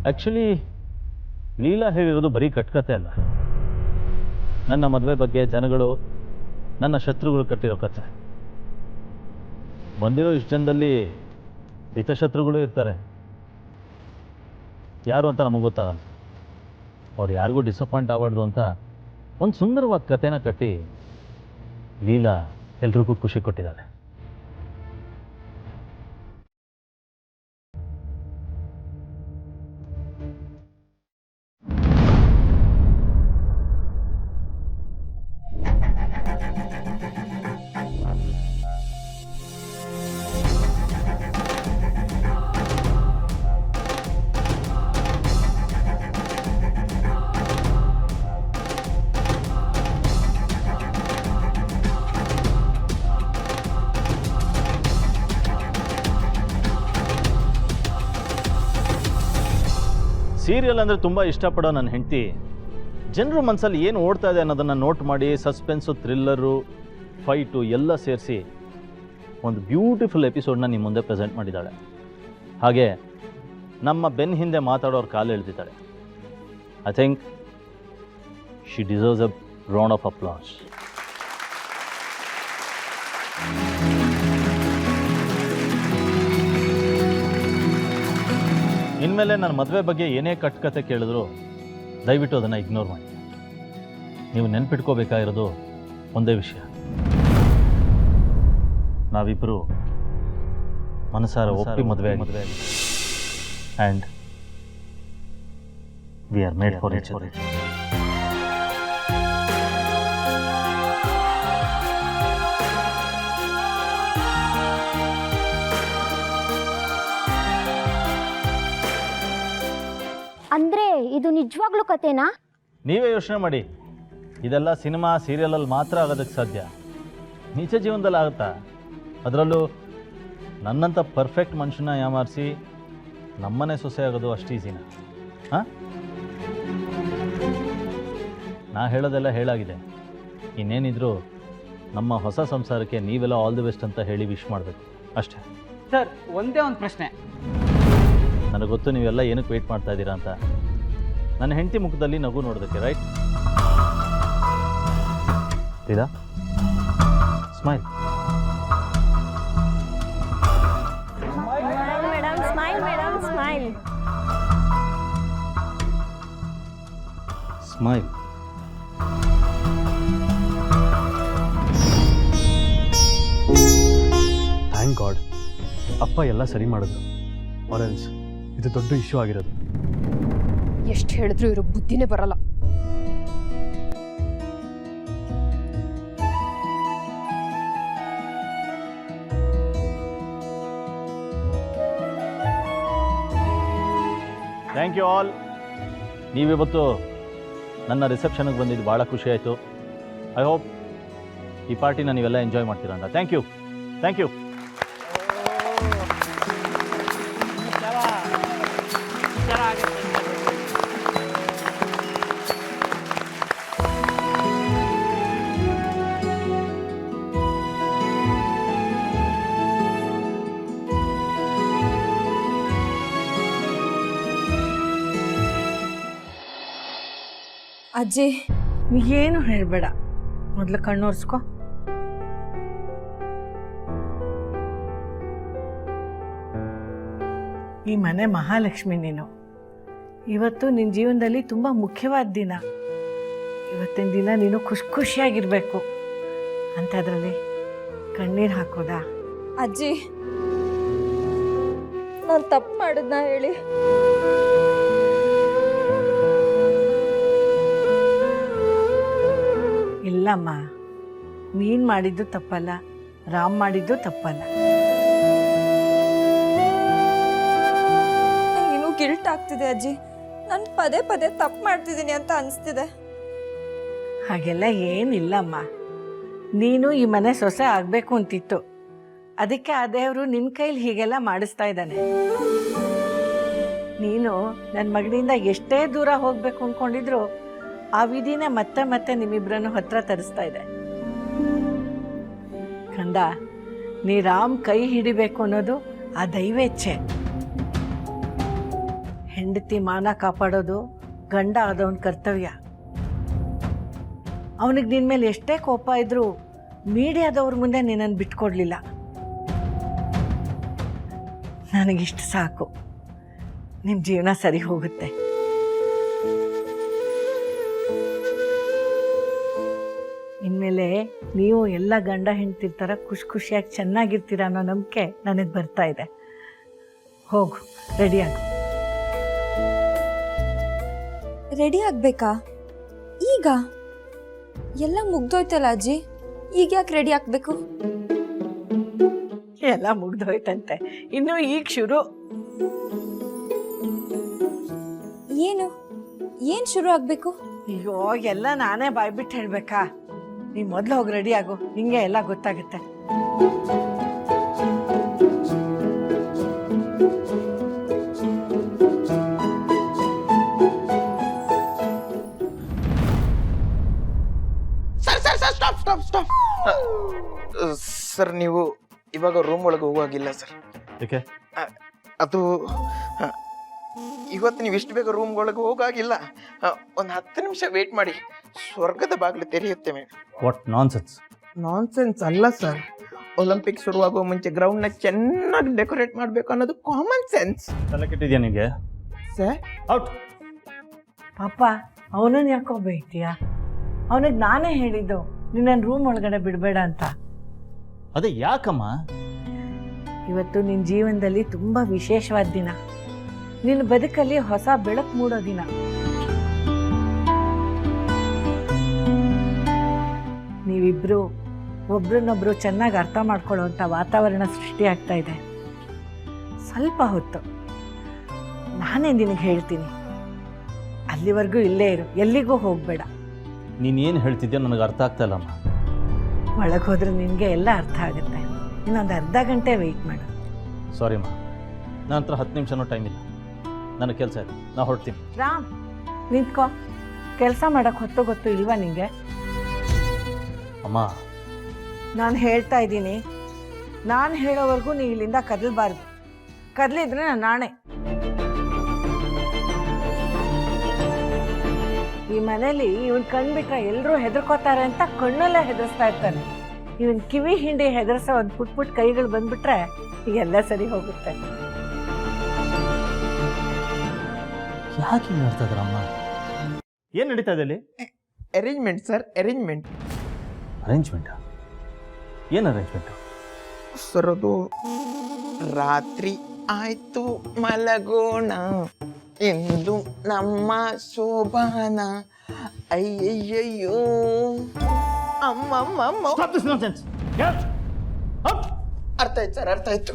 Actually Leela ಹೇಳಿರೋದು ಬರೀ ಕಟ್ಕತೆ ಅಲ್ಲ, ನನ್ನ ಮದುವೆ ಬಗ್ಗೆ ಜನಗಳು, ನನ್ನ ಶತ್ರುಗಳು ಕಟ್ಟಿರೋ ಕಥೆ. ಬಂದಿರೋ ಇಷ್ಟು ಜನದಲ್ಲಿ ಹಿತಶತ್ರುಗಳು ಇರ್ತಾರೆ, ಯಾರು ಅಂತ ನಮಗೆ ಗೊತ್ತಾಗಲ್ಲ. ಅವ್ರು ಯಾರಿಗೂ ಡಿಸಪಾಯಿಂಟ್ ಆಗಬಾರ್ದು ಅಂತ ಒಂದು ಸುಂದರವಾದ ಕಥೆನ ಕಟ್ಟಿ ಲೀಲಾ ಎಲ್ರಿಗೂ ಖುಷಿ ಕೊಟ್ಟಿದ್ದಾರೆ. ಸೀರಿಯಲ್ ಅಂದರೆ ತುಂಬ ಇಷ್ಟಪಡೋ ನನ್ನ ಹೆಂಡತಿ ಜನರು ಮನಸ್ಸಲ್ಲಿ ಏನು ಓಡ್ತಾ ಇದೆ ಅನ್ನೋದನ್ನು ನೋಟ್ ಮಾಡಿ ಸಸ್ಪೆನ್ಸು, ಥ್ರಿಲ್ಲರು, ಫೈಟು ಎಲ್ಲ ಸೇರಿಸಿ ಒಂದು ಬ್ಯೂಟಿಫುಲ್ ಎಪಿಸೋಡ್ನ ನಿಮ್ಮ ಮುಂದೆ ಪ್ರೆಸೆಂಟ್ ಮಾಡಿದ್ದಾಳೆ. ಹಾಗೆ ನಮ್ಮ ಬೆನ್ನ ಹಿಂದೆ ಮಾತಾಡೋರು ಕಾಲು ಎಳೆದಿದ್ದಾಳೆ. I think she deserves a round of applause. ಇನ್ಮೇಲೆ ನನ್ನ ಮದುವೆ ಬಗ್ಗೆ ಏನೇ ಕಟ್ಕತೆ ಕೇಳಿದ್ರು ದಯವಿಟ್ಟು ಅದನ್ನು ಇಗ್ನೋರ್ ಮಾಡಿ. ನೀವು ನೆನ್ಪಿಟ್ಕೋಬೇಕಾಗಿರೋದು ಒಂದೇ ವಿಷಯ, ನಾವಿಬ್ಬರು ಮನಸಾರ ಒಪ್ಪಿ ಮದುವೆ and we are made for each other. ಅಂದ್ರೆ ಇದು ನಿಜವಾಗ್ಲೂ ಕತೆನಾ? ನೀವೇ ಯೋಚನೆ ಮಾಡಿ, ಇದೆಲ್ಲ ಸಿನಿಮಾ ಸೀರಿಯಲಲ್ಲಿ ಮಾತ್ರ ಆಗೋದಕ್ಕೆ ಸಾಧ್ಯ, ನಿಜ ಜೀವನದಲ್ಲಿ ಆಗುತ್ತಾ? ಅದರಲ್ಲೂ ನನ್ನಂಥ ಪರ್ಫೆಕ್ಟ್ ಮನುಷ್ಯನ ಯಾಮಾರಿಸಿ ನಮ್ಮನೆ ಸೊಸೆ ಆಗೋದು ಅಷ್ಟು ಈಸಿನಾ? ಹಾಂ, ನಾ ಹೇಳೋದೆಲ್ಲ ಹೇಳಾಗಿದೆ. ಇನ್ನೇನಿದ್ರು ನಮ್ಮ ಹೊಸ ಸಂಸಾರಕ್ಕೆ ನೀವೆಲ್ಲ ಆಲ್ ದಿ ಬೆಸ್ಟ್ ಅಂತ ಹೇಳಿ ವಿಶ್ ಮಾಡಬೇಕು ಅಷ್ಟೇ. ಸರ್, ಒಂದೇ ಒಂದು ಪ್ರಶ್ನೆ. ನನಗೆ ಗೊತ್ತು ನೀವೆಲ್ಲ ಏನಕ್ಕೆ ವೆಯ್ಟ್ ಮಾಡ್ತಾ ಇದ್ದೀರಾ ಅಂತ. ನನ್ನ ಹೆಂಡತಿ ಮುಖದಲ್ಲಿ ನಗು ನೋಡೋದಕ್ಕೆ, right? Leela, smile. Madam smile, madam smile. Smile. Thank god, ಅಪ್ಪ ಎಲ್ಲ ಸರಿ ಮಾಡಿದ್ರು. ಆರೆನ್ಸ್ ಇದು ದೊಡ್ಡ ಇಶ್ಯೂ ಆಗಿರೋದು. ಎಷ್ಟು ಹೇಳಿದ್ರು ಇರೋ ಬುದ್ಧಿನೇ ಬರಲ್ಲ. Thank you all. ನೀವಿವತ್ತು ನನ್ನ ರಿಸೆಪ್ಷನ್ಗೆ ಬಂದಿದ್ದು ಭಾಳ ಖುಷಿ ಆಯಿತು. ಐ ಹೋಪ್ ಈ ಪಾರ್ಟಿನ ನೀವೆಲ್ಲ ಎಂಜಾಯ್ ಮಾಡ್ತೀರಾ ಅಂತ. Thank you, thank you. ಅಜ್ಜಿ, ಏನು ಹೇಳಬೇಡ, ಮೊದಲು ಕಣ್ಣೋರ್ಸ್ಕೊ. ಈ ಮನೆ ಮಹಾಲಕ್ಷ್ಮಿ ನೀನು. ಇವತ್ತು ನಿನ್ನ ಜೀವನದಲ್ಲಿ ತುಂಬ ಮುಖ್ಯವಾದ ದಿನ. ಇವತ್ತಿನ ದಿನ ನೀನು ಖುಷಿಯಾಗಿರಬೇಕು ಅಂಥದ್ರಲ್ಲಿ ಕಣ್ಣೀರು ಹಾಕೋದಾ? ಅಜ್ಜಿ, ನಾನು ತಪ್ಪು ಮಾಡಿದ್ನ ಹೇಳಿ? ಇಲ್ಲಮ್ಮ, ನೀನು ಮಾಡಿದ್ದು ತಪ್ಪಲ್ಲ, ರಾಮ್ ಮಾಡಿದ್ದು ತಪ್ಪಲ್ಲ. ಇನ್ನೂ ಗಿಲ್ಟ್ ಆಗ್ತಿದೆ ಅಜ್ಜಿ. ನಾನು ಪದೇ ಪದೇ ತಪ್ಪು ಮಾಡ್ತಿದ್ದೀನಿ ಅಂತ ಅನಿಸ್ತಿದೆ. ಹಾಗೆಲ್ಲ ಏನಿಲ್ಲಮ್ಮ, ನೀನು ಈ ಮನೆ ಸೊಸೆ ಆಗಬೇಕು ಅಂತಿತ್ತು, ಅದಕ್ಕೆ ಆ ದೇವರು ನಿನ್ನ ಕೈಲಿ ಹೀಗೆಲ್ಲ ಮಾಡಿಸ್ತಾ ಇದ್ದಾನೆ. ನೀನು ನನ್ನ ಮಗನಿಂದ ಎಷ್ಟೇ ದೂರ ಹೋಗಬೇಕು ಅಂದ್ಕೊಂಡಿದ್ರು ಆ ವಿಧಿನೇ ಮತ್ತೆ ಮತ್ತೆ ನಿಮ್ಮಿಬ್ಬರನ್ನು ಹತ್ರ ತರಿಸ್ತಾ ಇದೆ. ಕಂದ, ನೀ ರಾಮ್ ಕೈ ಹಿಡಿಬೇಕು ಅನ್ನೋದು ಆ ದೈವೇಚ್ಛೆ. ಹೆಂಡತಿ ಮಾನ ಕಾಪಾಡೋದು ಗಂಡ ಆದವನ ಕರ್ತವ್ಯ. ಅವನಿಗೆ ನಿನ್ನ ಮೇಲೆ ಎಷ್ಟೇ ಕೋಪ ಇದ್ರೂ ಮೀಡಿಯಾದವ್ರ ಮುಂದೆ ನಿನ್ನನ್ನು ಬಿಟ್ಕೊಡ್ಲಿಲ್ಲ. ನನಗಿಷ್ಟು ಸಾಕು, ನಿಮ್ಮ ಜೀವನ ಸರಿ ಹೋಗುತ್ತೆ. ಇನ್ಮೇಲೆ ನೀವು ಎಲ್ಲ ಗಂಡ ಹೆಂಡ್ತಿರ್ತಾರ ಖುಷಿಯಾಗಿ ಚೆನ್ನಾಗಿರ್ತೀರ ಅನ್ನೋ ನಂಬಿಕೆ ನನಗೆ ಬರ್ತಾ ಇದೆ. ಹೋಗು, ರೆಡಿಯಾಗು. ರೆಡಿ ಆಗ್ಬೇಕಾ? ಈಗ ಎಲ್ಲ ಮುಗ್ದೋಯ್ತಲ್ಲ ಅಜ್ಜಿ, ಈಗ ಯಾಕೆ ರೆಡಿ ಆಗ್ಬೇಕು? ಎಲ್ಲ ಮುಗ್ದೋಯ್ತಂತೆ, ಇನ್ನು ಈಗ ಶುರು. ಏನು ಶುರು ಆಗ್ಬೇಕು? ಅಯ್ಯೋ, ಎಲ್ಲ ನಾನೇ ಬಾಯ್ಬಿಟ್ಟು ಹೇಳ್ಬೇಕಾ? ನೀನು ಮೊದಲು ಹೋಗಿ ರೆಡಿ ಆಗು, ನಿಂಗೆ ಎಲ್ಲ ಗೊತ್ತಾಗುತ್ತೆ. ಸ್ಟಾಪ್. ಸರ್, ನೀವು ಇವಾಗ ರೂಮ್ ಒಳಗೆ ಹೋಗುವಾಗಿಲ್ಲ ಸರ್. ಏಕೆ? ಅದು ಇವತ್ತು ನೀವು ಇಷ್ಟು ಬೇಗ ರೂಮ್ ಒಳಗೆ ಹೋಗಾಗಿಲ್ಲ. ಒಂದು 10 ನಿಮಿಷ ವೇಟ್ ಮಾಡಿ, ಸ್ವರ್ಗದ ಬಾಗಿಲು ತೆರೆಯುತ್ತೆ ಮೇಡಮ್. What nonsense? ನಾನ್ಸೆನ್ಸ್ ಅಲ್ಲ ಸರ್. ಒಲಿಂಪಿಕ್ ಶುರುವಾಗುವ ಮುಂಚೆ ಗ್ರೌಂಡ್ನ ಚೆನ್ನಾಗಿ ಡೆಕೋರೇಟ್ ಮಾಡಬೇಕು ಅನ್ನೋದು ಕಾಮನ್ ಸೆನ್ಸ್. ತಲೆ ಕೆಟ್ಟಿದ್ಯಾ ನಿಮಗೆ? Sir, out. ಪಾಪ, ಅವನನ್ನು ಯಾಕೋ ಬೈತೀಯ? ಅವನಿಗೆ ನಾನೇ ಹೇಳಿದ್ದು ನಿನ್ನ ರೂಮ್ ಒಳಗಡೆ ಬಿಡಬೇಡ ಅಂತ. ಅದೇ ಯಾಕಮ್ಮ? ಇವತ್ತು ನಿನ್ನ ಜೀವನದಲ್ಲಿ ತುಂಬ ವಿಶೇಷವಾದ ದಿನ. ನಿನ್ನ ಬದುಕಲ್ಲಿ ಹೊಸ ಬೆಳಕು ಮೂಡೋ ದಿನ. ನೀವಿಬ್ರು ಒಬ್ರನ್ನೊಬ್ರು ಚೆನ್ನಾಗಿ ಅರ್ಥ ಮಾಡ್ಕೊಳ್ಳೋವಂಥ ವಾತಾವರಣ ಸೃಷ್ಟಿ ಆಗ್ತಾ ಇದೆ. ಸ್ವಲ್ಪ ಹೊತ್ತು ನಾನೇ ನಿನಗೆ ಹೇಳ್ತೀನಿ, ಅಲ್ಲಿವರೆಗೂ ಇಲ್ಲೇ ಇರು, ಎಲ್ಲಿಗೂ ಹೋಗಬೇಡ. ನೀನೇನು ಹೇಳ್ತಿದ್ಯಾ ನನಗೆ ಅರ್ಥ ಆಗ್ತಾ ಇಲ್ಲಮ್ಮ. ಒಳಗೆ ಹೋದ್ರೆ ನಿನಗೆ ಎಲ್ಲ ಅರ್ಥ ಆಗುತ್ತೆ. ಇನ್ನೊಂದು ಅರ್ಧ ಗಂಟೆ ವೆಯ್ಟ್ ಮಾಡು. ಸಾರಿಮ್ಮ, ನನ್ನ ಹತ್ರ 10 ನಿಮಿಷನೂ ಟೈಮ್ ಇಲ್ಲ, ನನಗೆ ಕೆಲಸ ಇದೆ, ನಾ ಹೊರಡ್ತೀನಿ. ರಾಮ್, ನಿಂತ್ಕೋ. ಕೆಲಸ ಮಾಡೋಕ್ಕೆ ಹೊತ್ತು ಗೊತ್ತು ಇಲ್ವಾ ನಿಂಗೆ? ಅಮ್ಮ, ನಾನು ಹೇಳ್ತಾ ಇದ್ದೀನಿ, ನಾನು ಹೇಳೋವರೆಗೂ ನೀ ಇಲ್ಲಿಂದ ಕದಲಬಾರ್ದು. ಕದಲಿದ್ರೆ ನಾನು ನಾಣೆ. ಈ ಮನೇಲಿ ಇವನ್ ಕಣ್ಬಿಟ್ರೆ ಎಲ್ಲರೂ ಹೆದರ್ಕೋತಾರೆ ಅಂತ ಕಣ್ಣಲ್ಲೇ ಹೆದರ್ಸ್ತಾ ಇರ್ತಾನೆ. ಇವನ್ ಕಿವಿ ಹಿಂಡಿ ಹೆದರ್ಸೋ ಒಂದು ಪುಟ್ ಕೈಗಳು ಬಂದ್ಬಿಟ್ರೆ ಎಲ್ಲ ಸರಿ ಹೋಗುತ್ತೆ. ಯಾಕೆ ಹಿಂಗೆ ಆಡ್ತಾ ಇದ್ರಮ್ಮ? ಏನು ನಡೀತಾ ಇದೆ ಅಲ್ಲಿ? Arrangement sir, arrangement. ಅರೇಂಜ್ಮೆಂಟಾ? ಏನು ಅರೇಂಜ್ಮೆಂಟು? ಸರ್, ಅದು ರಾತ್ರಿ ಆಯ್ತು ಮಲಗೋಣ, ಎಂದು ನಮ್ಮ ಶೋಭಾನ, ಅಯ್ಯಯ್ಯಯ್ಯೋ ಅಮ್ಮಮ್ಮಮ್ಮ. Stop this nonsense. Get up. ಅರ್ಥ ಆಯ್ತು ಸರ್, ಅರ್ಥ ಆಯ್ತು.